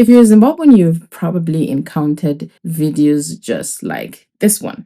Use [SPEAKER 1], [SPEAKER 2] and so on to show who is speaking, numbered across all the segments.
[SPEAKER 1] If you're a Zimbabwean, you've probably encountered videos just like this one.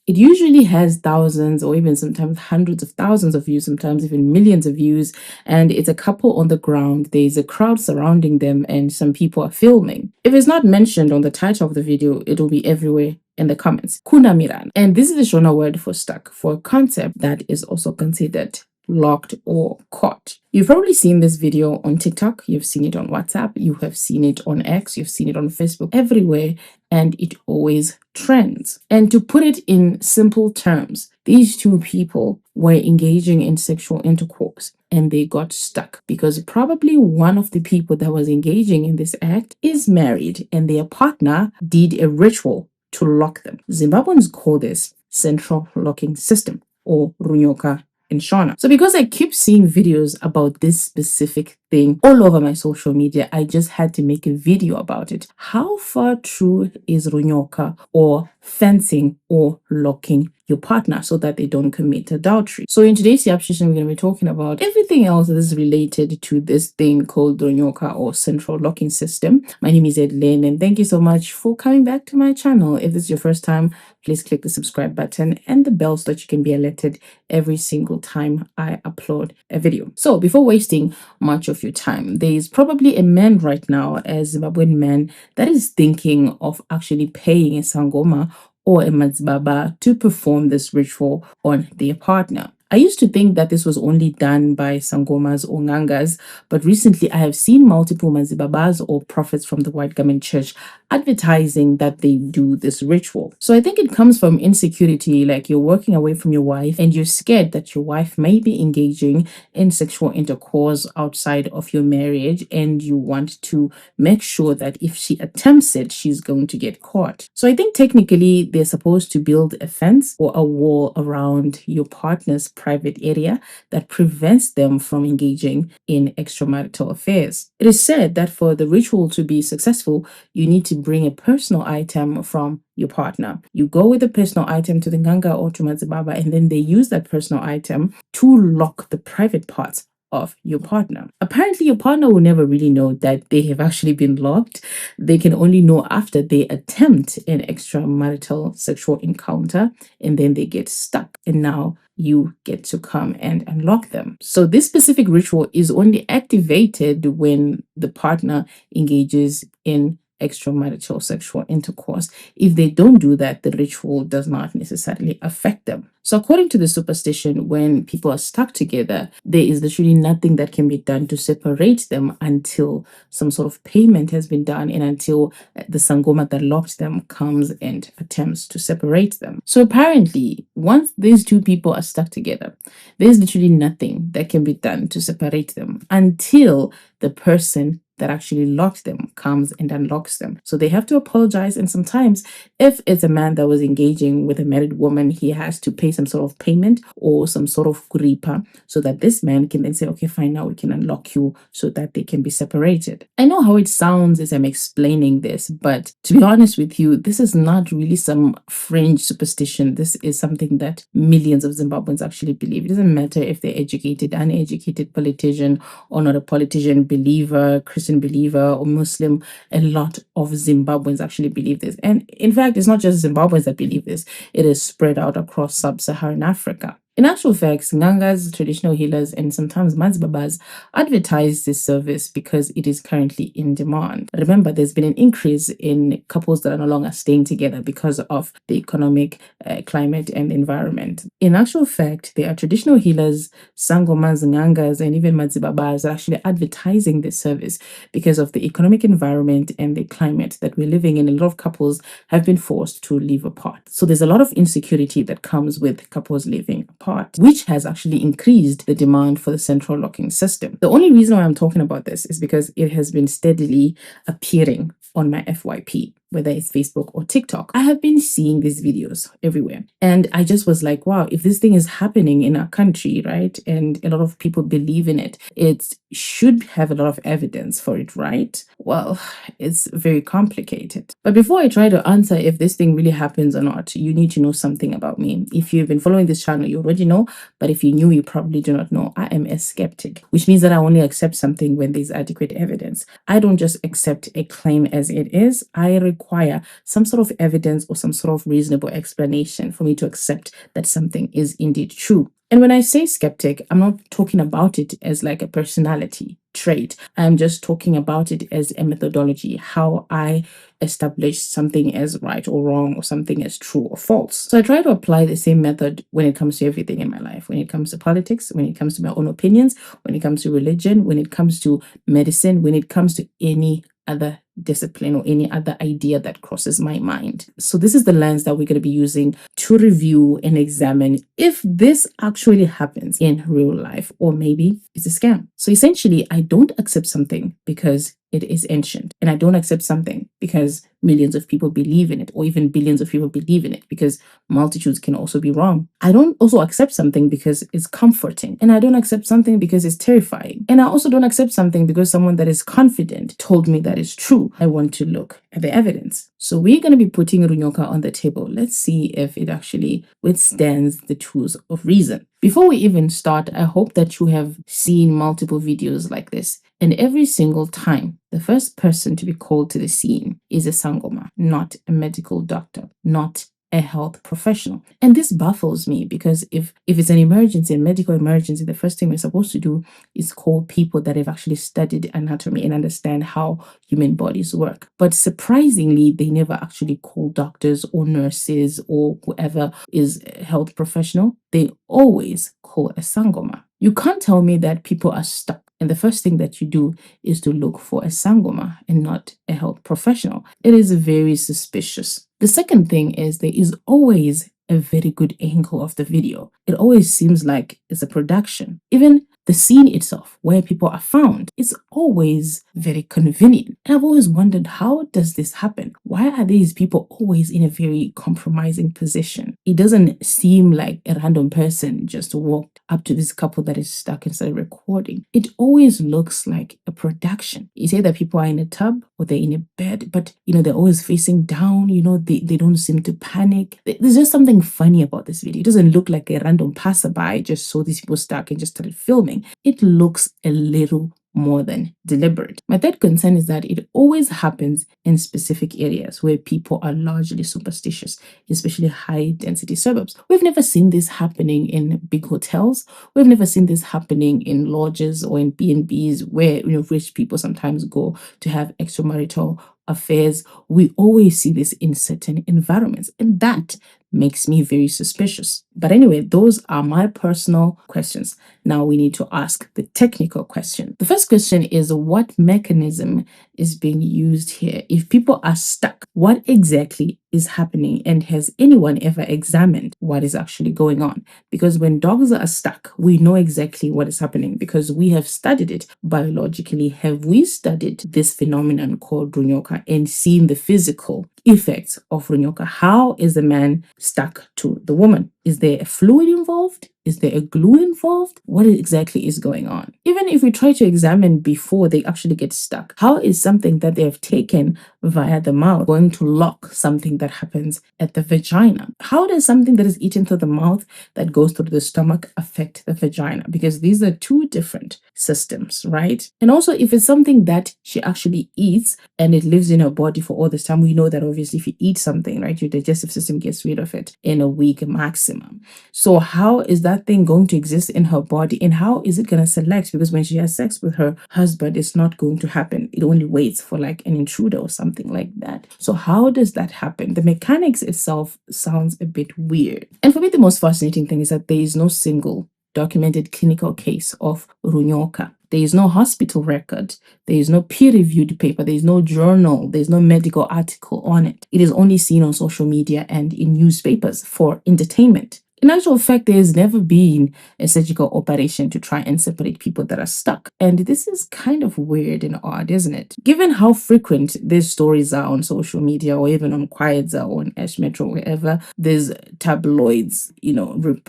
[SPEAKER 1] It usually has thousands or even sometimes hundreds of thousands of views, sometimes even millions of views. And it's a couple on the ground. There's a crowd surrounding them and some people are filming. If it's not mentioned on the title of the video, it'll be everywhere in the comments. Kuna miran. And this is the Shona word for stuck, for a concept that is also considered locked or caught. You've probably seen this video on TikTok, you've seen it on WhatsApp, you have seen it on X, you've seen it on Facebook, everywhere, and it always trends. And to put it in simple terms, these two people were engaging in sexual intercourse and they got stuck because probably one of the people that was engaging in this act is married and their partner did a ritual to lock them. Zimbabweans call this central locking system, or Runyoka in Shona. So because I keep seeing videos about this specific thing all over my social media, I just had to make a video about it. How far true is Runyoka, or fencing or locking your partner so that they don't commit adultery? So in today's Superstition, we're going to be talking about everything else that is related to this thing called Runyoka, or central locking system. My name is Edlyn, and thank you so much for coming back to my channel. If this is your first time, please click the subscribe button and the bell so that you can be alerted every single time I upload a video. So before wasting much of your time, there is probably a man right now, a Zimbabwean man, that is thinking of actually paying a sangoma or a mazibaba to perform this ritual on their partner. I used to think that this was only done by sangomas or ngangas, but recently I have seen multiple mazibabas or prophets from the White Garment Church advertising that they do this ritual. So I think it comes from insecurity, like you're working away from your wife and you're scared that your wife may be engaging in sexual intercourse outside of your marriage, and you want to make sure that if she attempts it, she's going to get caught. So I think technically they're supposed to build a fence or a wall around your partner's private area that prevents them from engaging in extramarital affairs. It is said that for the ritual to be successful, you need to bring a personal item from your partner. You go with the personal item to the nganga or to mazibaba, and then they use that personal item to lock the private parts of your partner. Apparently, your partner will never really know that they have actually been locked. They can only know after they attempt an extramarital sexual encounter, and then they get stuck. And now you get to come and unlock them. So this specific ritual is only activated when the partner engages in extramarital sexual intercourse. If they don't do that, the ritual does not necessarily affect them. So according to the superstition, when people are stuck together, there is literally nothing that can be done to separate them until some sort of payment has been done and until the sangoma that locked them comes and attempts to separate them. So apparently, once these two people are stuck together, there's literally nothing that can be done to separate them until the person that actually locked them comes and unlocks them. So they have to apologize, and sometimes if it's a man that was engaging with a married woman, he has to pay some sort of payment or some sort of kuripa so that this man can then say, okay, fine, now we can unlock you, so that they can be separated. I know how it sounds as I'm explaining this, but to be honest with you, this is not really some fringe superstition. This is something that millions of Zimbabweans actually believe. It doesn't matter if they're educated, uneducated, politician or not a politician, believer, Christian believer or Muslim. A lot of Zimbabweans actually believe this. And in fact, it's not just Zimbabweans that believe this. It is spread out across sub-Saharan Africa. In actual fact, ngangas, traditional healers, and sometimes mazibabas advertise this service because it is currently in demand. Remember, there's been an increase in couples that are no longer staying together because of the economic climate and environment. In actual fact, there are traditional healers, sangomas, ngangas, and even mazibabas actually advertising this service because of the economic environment and the climate that we're living in. A lot of couples have been forced to live apart. So there's a lot of insecurity that comes with couples living apart, which has actually increased the demand for the central locking system. The only reason why I'm talking about this is because it has been steadily appearing on my FYP, whether it's Facebook or TikTok. I have been seeing these videos everywhere. And I just was like, wow, if this thing is happening in our country, right, and a lot of people believe in it, it's should have a lot of evidence for it, right? Well, it's very complicated. But before I try to answer if this thing really happens or not, you need to know something about me. If you've been following this channel, you already know, but if you're new, you probably do not know. I am a skeptic, which means that I only accept something when there's adequate evidence. I don't just accept a claim as it is. I require some sort of evidence or some sort of reasonable explanation for me to accept that something is indeed true. And when I say skeptic, I'm not talking about it as like a personality trait. I'm just talking about it as a methodology, how I establish something as right or wrong or something as true or false. So I try to apply the same method when it comes to everything in my life, when it comes to politics, when it comes to my own opinions, when it comes to religion, when it comes to medicine, when it comes to any other discipline or any other idea that crosses my mind. So this is the lens that we're going to be using to review and examine if this actually happens in real life or maybe it's a scam. So essentially, I don't accept something because it is ancient, and I don't accept something because millions of people believe in it or even billions of people believe in it, because multitudes can also be wrong. I don't also accept something because it's comforting, and I don't accept something because it's terrifying, and I also don't accept something because someone that is confident told me that is true. I want to look at the evidence. So we're going to be putting Runyoka on the table. Let's see if it actually withstands the tools of reason. Before we even start, I hope that you have seen multiple videos like this. And every single time, the first person to be called to the scene is a sangoma, not a medical doctor, not a health professional. And this baffles me, because if it's an emergency, a medical emergency, the first thing we're supposed to do is call people that have actually studied anatomy and understand how human bodies work. But surprisingly, they never actually call doctors or nurses or whoever is a health professional. They always call a sangoma. You can't tell me that people are stuck and the first thing that you do is to look for a sangoma and not a health professional. It is very suspicious. The second thing is there is always a very good angle of the video. It always seems like it's a production. Even the scene itself, where people are found, is always very convenient. And I've always wondered, how does this happen? Why are these people always in a very compromising position? It doesn't seem like a random person just walked up to this couple that is stuck and started recording. It always looks like a production. You say that people are in a tub or they're in a bed, but they're always facing down, they don't seem to panic. There's just something funny about this video. It doesn't look like a random passerby just saw these people stuck and just started filming. It looks a little more than deliberate. My third concern is that it always happens in specific areas where people are largely superstitious, especially high density suburbs. We've never seen this happening in big hotels. We've never seen this happening in lodges or in B&Bs where rich people sometimes go to have extramarital affairs. We always see this in certain environments, and that makes me very suspicious. But anyway, those are my personal questions. Now we need to ask the technical question. The first question is, what mechanism is being used here? If people are stuck, what exactly is happening? And has anyone ever examined what is actually going on? Because when dogs are stuck, we know exactly what is happening because we have studied it biologically. Have we studied this phenomenon called Runyoka and seen the physical effects of Runyoka? How is the man stuck to the woman? Is there a fluid involved? Is there a glue involved? What exactly is going on? Even if we try to examine before they actually get stuck, how is something that they have taken via the mouth going to lock something that happens at the vagina? How does something that is eaten through the mouth that goes through the stomach affect the vagina? Because these are two different systems, right? And also, if it's something that she actually eats and it lives in her body for all this time, we know that obviously if you eat something, right, your digestive system gets rid of it in a week maximum. So how is that thing going to exist in her body, and how is it going to select? Because when she has sex with her husband, it's not going to happen. It only waits for like an intruder or something like that. So how does that happen? The mechanics itself sounds a bit weird. And for me, the most fascinating thing is that there is no single documented clinical case of Runyoka. There is no hospital record. There is no peer-reviewed paper. There is no journal. There is no medical article on it. It is only seen on social media and in newspapers for entertainment. In actual fact, there has never been a surgical operation to try and separate people that are stuck. And this is kind of weird and odd, isn't it? Given how frequent these stories are on social media or even on Quietza or on Ash Metro, wherever there's tabloids,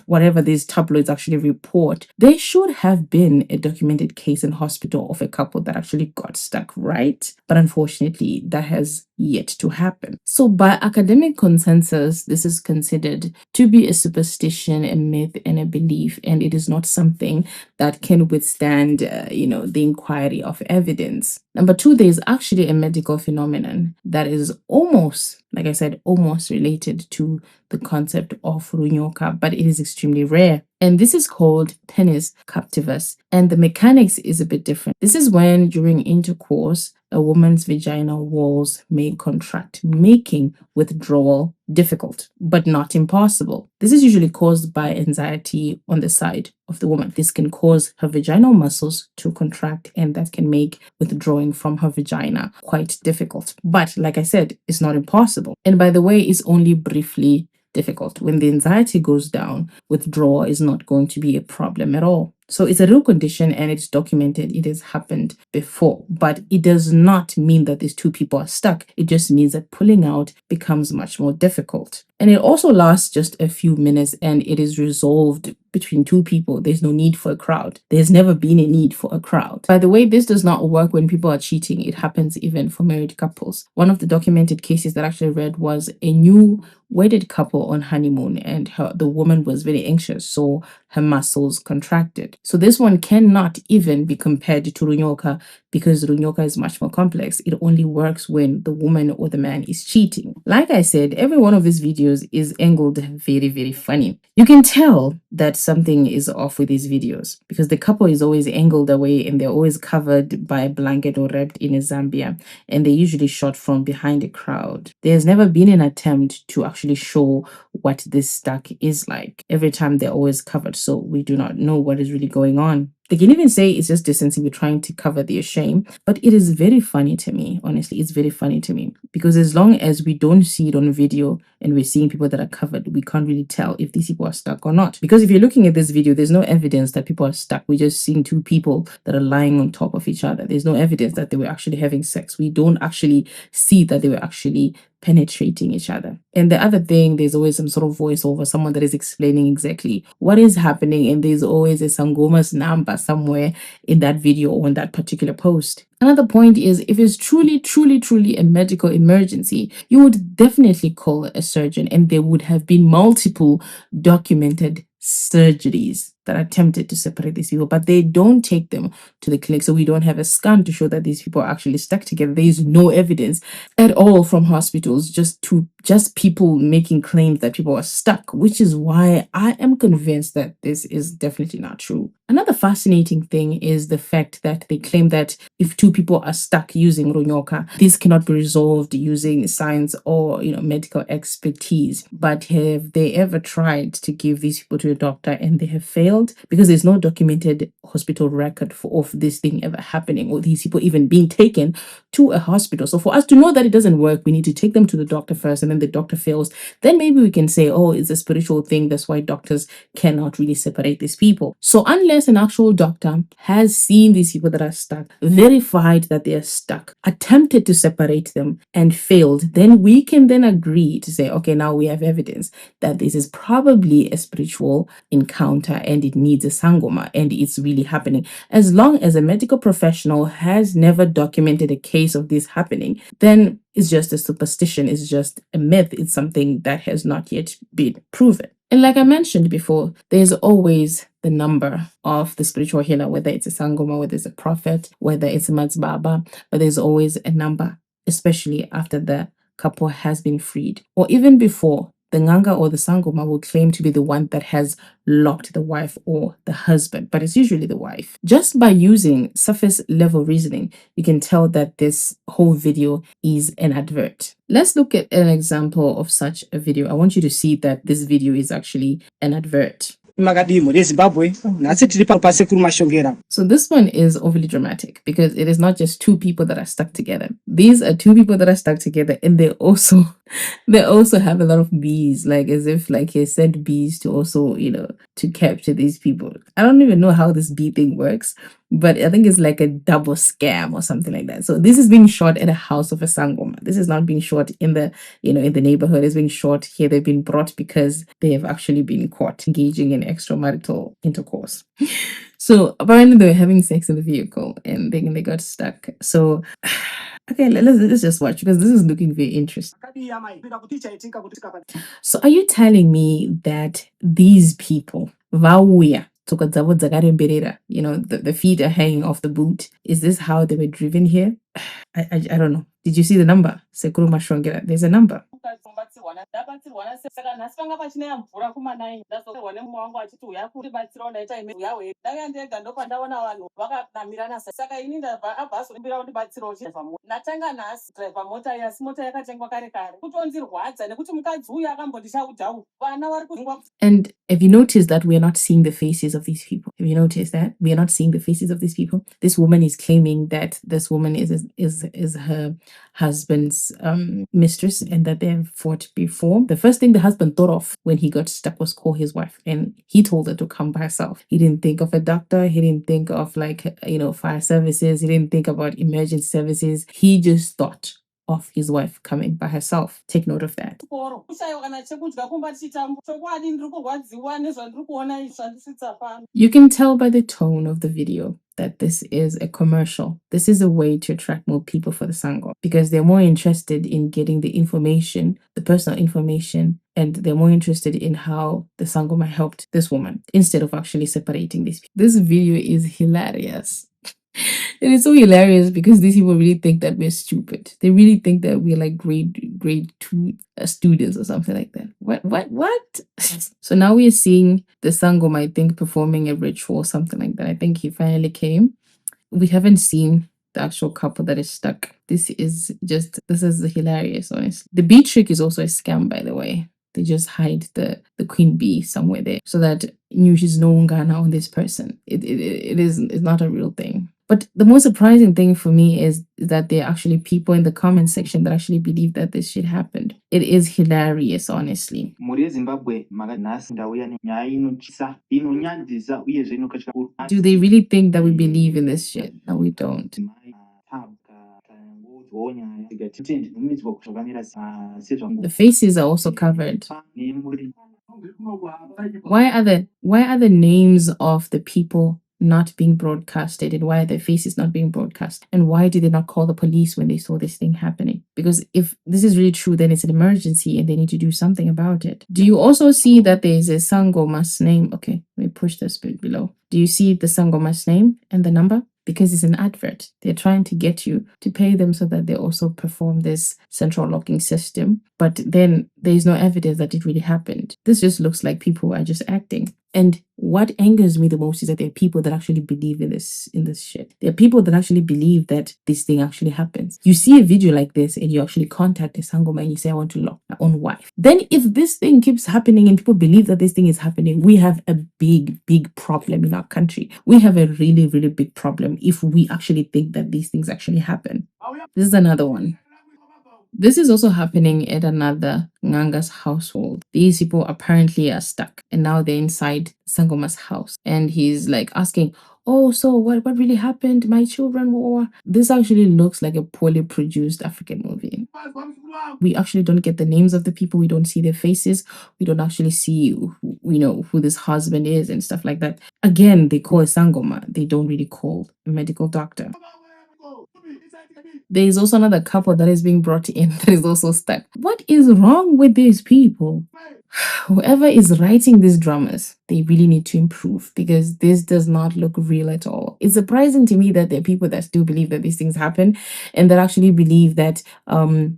[SPEAKER 1] whatever these tabloids actually report, there should have been a documented case in hospital of a couple that actually got stuck, right? But unfortunately, that has yet to happen. So by academic consensus, this is considered to be a superstition, a myth, and a belief, and it is not something that can withstand, the inquiry of evidence. Number two, there is actually a medical phenomenon that is almost, like I said, almost related to the concept of Runyoka, but it is extremely rare. And this is called penis captivus. And the mechanics is a bit different. This is when during intercourse, a woman's vaginal walls may contract, making withdrawal difficult, but not impossible. This is usually caused by anxiety on the side of the woman. This can cause her vaginal muscles to contract, and that can make withdrawing from her vagina quite difficult. But like I said, it's not impossible. And by the way, it's only briefly difficult. When the anxiety goes down, withdrawal is not going to be a problem at all. So it's a real condition and it's documented. It has happened before, but it does not mean that these two people are stuck. It just means that pulling out becomes much more difficult. And it also lasts just a few minutes and it is resolved between two people. There's no need for a crowd. There's never been a need for a crowd. By the way, this does not work when people are cheating. It happens even for married couples. One of the documented cases that I actually read was a new wedded couple on honeymoon, and the woman was very anxious, so her muscles contracted. So this one cannot even be compared to Runyoka because Runyoka is much more complex. It only works when the woman or the man is cheating. Like I said, every one of these videos is angled very, very funny. You can tell that something is off with these videos because the couple is always angled away and they're always covered by a blanket or wrapped in a Zambia, and they're usually shot from behind a crowd. There's never been an attempt to actually show what this stuck is like. Every time they're always covered, so we do not know what is really going on. They can even say it's just decency, we're trying to cover their shame. But it is very funny to me, honestly. It's very funny to me because as long as we don't see it on video and we're seeing people that are covered, we can't really tell if these people are stuck or not. Because if you're looking at this video, there's no evidence that people are stuck. We're just seeing two people that are lying on top of each other. There's no evidence that they were actually having sex. We don't actually see that they were actually penetrating each other. And the other thing, there's always some sort of voiceover, someone that is explaining exactly what is happening, and there's always a Sangoma's number somewhere in that video or in that particular post. Another point is, if it's truly a medical emergency, you would definitely call a surgeon, and there would have been multiple documented surgeries that attempted to separate these people, but they don't take them to the clinic. So we don't have a scan to show that these people are actually stuck together. There is no evidence at all from hospitals, just people making claims that people are stuck, which is why I am convinced that this is definitely not true. Another fascinating thing is the fact that they claim that if two people are stuck using Runyoka, this cannot be resolved using science or medical expertise. But have they ever tried to give these people to a doctor and they have failed? Because there's no documented hospital record of this thing ever happening or these people even being taken to a hospital. So for us to know that it doesn't work, we need to take them to the doctor first, and then the doctor fails. Then maybe we can say, oh, it's a spiritual thing. That's why doctors cannot really separate these people. So unless an actual doctor has seen these people that are stuck, verified that they are stuck, attempted to separate them and failed, then we can then agree to say, okay, now we have evidence that this is probably a spiritual encounter and it needs a sangoma and it's really happening. As long as a medical professional has never documented a case of this happening, then it's just a superstition, it's just a myth, it's something that has not yet been proven. And like I mentioned before, there's always the number of the spiritual healer, whether it's a sangoma, whether it's a prophet, whether it's a matsbaba, but there's always a number, especially after the couple has been freed. Or even before, the nganga or the sangoma will claim to be the one that has locked the wife or the husband, but it's usually the wife. Just by using surface level reasoning, you can tell that this whole video is an advert. Let's look at an example of such a video. I want you to see that this video is actually an advert. So this one is overly dramatic because it is not just two people that are stuck together. These are two people that are stuck together, and they're also They also have a lot of bees, like as if like he sent bees to also, to capture these people. I don't even know how this bee thing works, but I think it's like a double scam or something like that. So this is being shot at a house of a sangoma. This is not being shot in the, in the neighborhood. It's being shot here. They've been brought because they have actually been caught engaging in extramarital intercourse. So apparently they were having sex in the vehicle and then they got stuck. So okay, let's just watch because this is looking very interesting. So are you telling me that these people, vauya, the feet are hanging off the boot? Is this how they were driven here? I don't know. Did you see the number? Sekuru Mashongera. There's a number. And have you noticed that we are not seeing the faces of these people? Have you noticed that we are not seeing the faces of these people? This woman is claiming that this woman is her husband's mistress and that they've fought before. The first thing the husband thought of when he got stuck was call his wife, and he told her to come by herself. He didn't think of a doctor. He didn't think of fire services. He didn't think about emergency services. He just thought of his wife coming by herself. Take note of that. You can tell by the tone of the video that this is a commercial. This is a way to attract more people for the Sango because they're more interested in getting the information, the personal information, and they're more interested in how the Sangoma helped this woman instead of actually separating these people. This video is hilarious. It is so hilarious because these people really think that we're stupid. They really think that we're like grade 2 students or something like that. What? So now we are seeing the Sangoma, I think, performing a ritual or something like that. I think he finally came. We haven't seen the actual couple that is stuck. This is hilarious, honestly. The bee trick is also a scam, by the way. They just hide the queen bee somewhere there so that she's no ngana on this person. It's not a real thing. But the most surprising thing for me is that there are actually people in the comment section that actually believe that this shit happened. It is hilarious, honestly. Do they really think that we believe in this shit? No, we don't. The faces are also covered. Why are the names of the people not being broadcasted, and why are their faces not being broadcast? And why did they not call the police when they saw this thing happening? Because if this is really true, then it's an emergency and they need to do something about it. Do you also see that there is a Sangoma's name? Okay, let me push this bit below. Do you see the Sangoma's name and the number? Because it's an advert. They're trying to get you to pay them so that they also perform this central locking system. But then there's no evidence that it really happened. This just looks like people are just acting. And what angers me the most is that there are people that actually believe in this shit. There are people that actually believe that this thing actually happens. You see a video like this and you actually contact a Sangoma and you say, I want to lock my own wife. Then if this thing keeps happening and people believe that this thing is happening, we have a big, big problem in our country. We have a really, really big problem if we actually think that these things actually happen. This is another one. This is also happening at another Nganga's household. These people apparently are stuck and now they're inside Sangoma's house. And he's like asking, oh, so what really happened? My children were... This actually looks like a poorly produced African movie. We actually don't get the names of the people. We don't see their faces. We don't actually see who this husband is and stuff like that. Again, they call a Sangoma. They don't really call a medical doctor. There is also another couple that is being brought in that is also stuck. What is wrong with these people? Whoever is writing these dramas, they really need to improve because this does not look real at all. It's surprising to me that there are people that still believe that these things happen and that actually believe that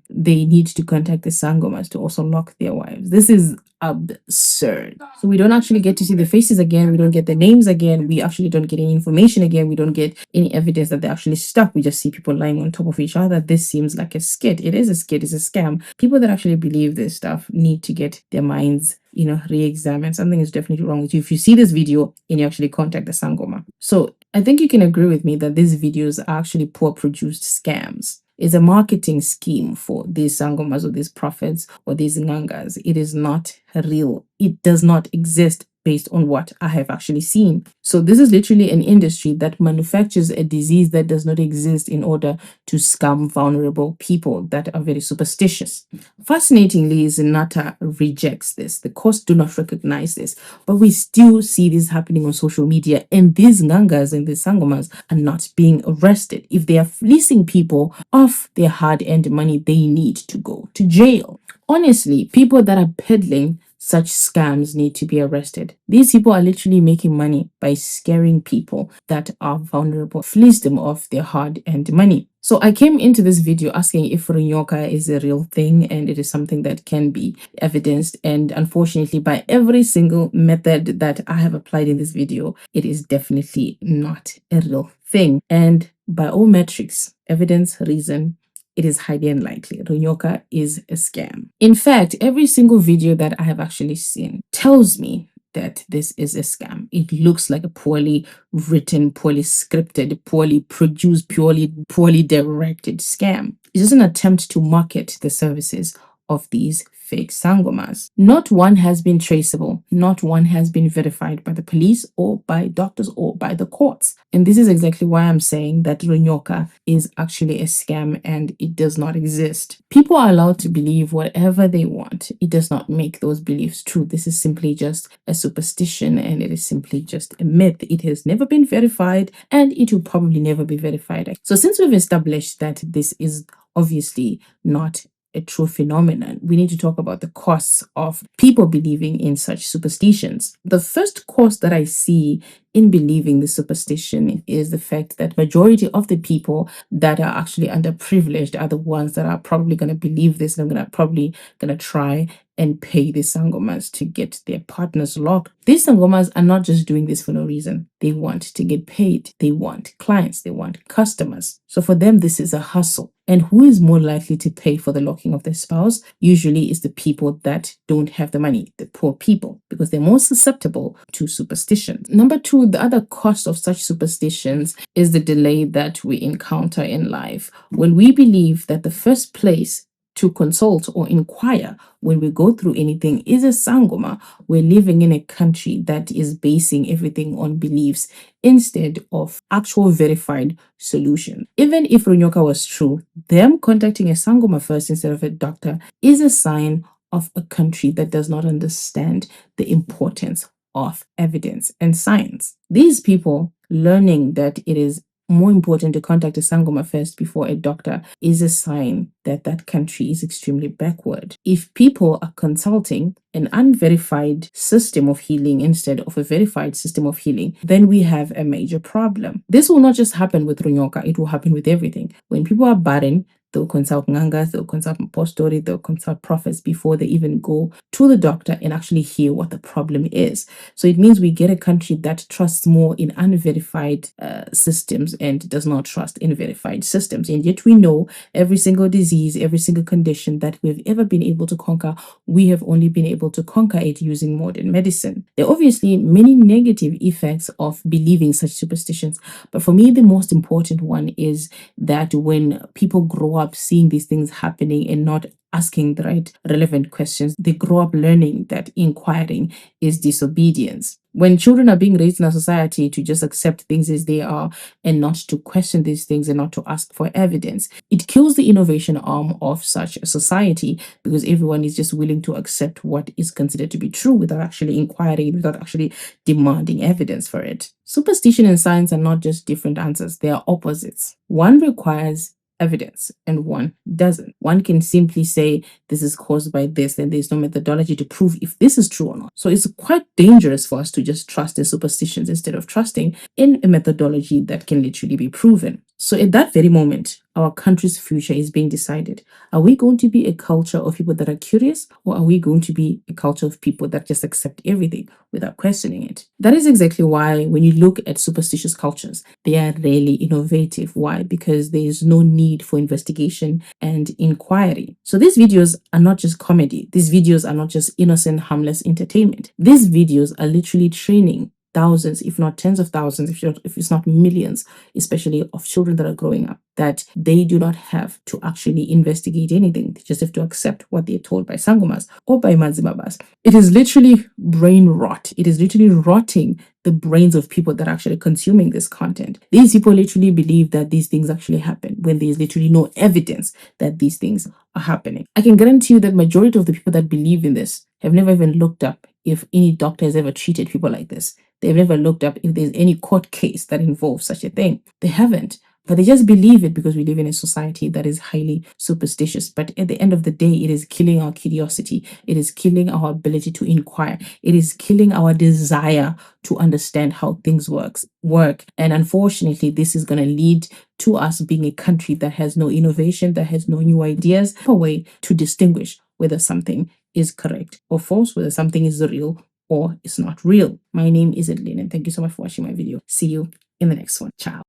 [SPEAKER 1] they need to contact the Sangomas to also lock their wives. This is absurd. So we don't actually get to see the faces again. We don't get the names again. We actually don't get any information again. We don't get any evidence that they're actually stuck. We just see people lying on top of each other. This seems like a skit. It is a skit. It's a scam. People that actually believe this stuff need to get their minds re-examine. Something is definitely wrong with you if you see this video and you actually contact the Sangoma. So I think you can agree with me that these videos are actually poor produced scams. Is a marketing scheme for these sangomas or these prophets or these ngangas. It is not real. It does not exist based on what I have actually seen. So this is literally an industry that manufactures a disease that does not exist in order to scam vulnerable people that are very superstitious. Fascinatingly, Zinata rejects this. The courts do not recognize this, but we still see this happening on social media, and these ngangas and these sangomas are not being arrested. If they are fleecing people of their hard-earned money, they need to go to jail. Honestly, people that are peddling such scams need to be arrested. These people are literally making money by scaring people that are vulnerable, fleece them of their hard-earned money. So I came into this video asking if Runyoka is a real thing and it is something that can be evidenced. And unfortunately, by every single method that I have applied in this video, it is definitely not a real thing. And by all metrics, evidence, reason, it is highly unlikely. Runyoka is a scam. In fact, every single video that I have actually seen tells me that this is a scam. It looks like a poorly written, poorly scripted, poorly produced, poorly directed scam. It's just an attempt to market the services of these fake sangomas. Not one has been traceable. Not one has been verified by the police or by doctors or by the courts. And this is exactly why I'm saying that Runyoka is actually a scam and it does not exist. People are allowed to believe whatever they want. It does not make those beliefs true. This is simply just a superstition and it is simply just a myth. It has never been verified and it will probably never be verified. So since we've established that this is obviously not a true phenomenon, we need to talk about the costs of people believing in such superstitions. The first cost that I see in believing the superstition is the fact that majority of the people that are actually underprivileged are the ones that are probably going to believe this and are probably going to try and pay the sangomas to get their partners locked. These sangomas are not just doing this for no reason. They want to get paid. They want clients. They want customers. So for them, this is a hustle. And who is more likely to pay for the locking of their spouse? Usually is the people that don't have the money, the poor people, because they're more susceptible to superstition. Number two, the other cost of such superstitions is the delay that we encounter in life. When we believe that the first place to consult or inquire when we go through anything is a sangoma, we're living in a country that is basing everything on beliefs instead of actual verified solutions. Even if Runyoka was true, them contacting a sangoma first instead of a doctor is a sign of a country that does not understand the importance of evidence and science. These people learning that it is more important to contact a sangoma first before a doctor is a sign that that country is extremely backward. If people are consulting an unverified system of healing instead of a verified system of healing, then we have a major problem. This will not just happen with Runyoka, it will happen with everything. When people are barren, they'll consult ngangas, they'll consult postori, they'll consult prophets before they even go to the doctor and actually hear what the problem is. So it means we get a country that trusts more in unverified systems and does not trust in verified systems. And yet we know every single disease, every single condition that we've ever been able to conquer, we have only been able to conquer it using modern medicine. There are obviously many negative effects of believing such superstitions, but for me, the most important one is that when people grow up seeing these things happening and not asking the right relevant questions, they grow up learning that inquiring is disobedience. When children are being raised in a society to just accept things as they are and not to question these things and not to ask for evidence, it kills the innovation arm of such a society because everyone is just willing to accept what is considered to be true without actually inquiring, without actually demanding evidence for it. Superstition and science are not just different answers, they are opposites. One requires evidence and one doesn't. One can simply say this is caused by this, and there's no methodology to prove if this is true or not. So it's quite dangerous for us to just trust in superstitions instead of trusting in a methodology that can literally be proven. So at that very moment, our country's future is being decided. Are we going to be a culture of people that are curious, or are we going to be a culture of people that just accept everything without questioning it? That is exactly why when you look at superstitious cultures, they are really innovative. Why? Because there is no need for investigation and inquiry. So these videos are not just comedy. These videos are not just innocent, harmless entertainment. These videos are literally training thousands, if not tens of thousands, if it's not millions, especially of children that are growing up, that they do not have to actually investigate anything. They just have to accept what they're told by sangomas or by manzimabas. It is literally brain rot. It is literally rotting the brains of people that are actually consuming this content. These people literally believe that these things actually happen when there's literally no evidence that these things are happening. I can guarantee you that majority of the people that believe in this have never even looked up if any doctor has ever treated people like this. They've never looked up if there's any court case that involves such a thing. They haven't. But they just believe it because we live in a society that is highly superstitious. But at the end of the day, it is killing our curiosity. It is killing our ability to inquire. It is killing our desire to understand how things work. And unfortunately, this is going to lead to us being a country that has no innovation, that has no new ideas, a way to distinguish whether something is correct or false, whether something is real or it's not real. My name is Adeline, and thank you so much for watching my video. See you in the next one. Ciao.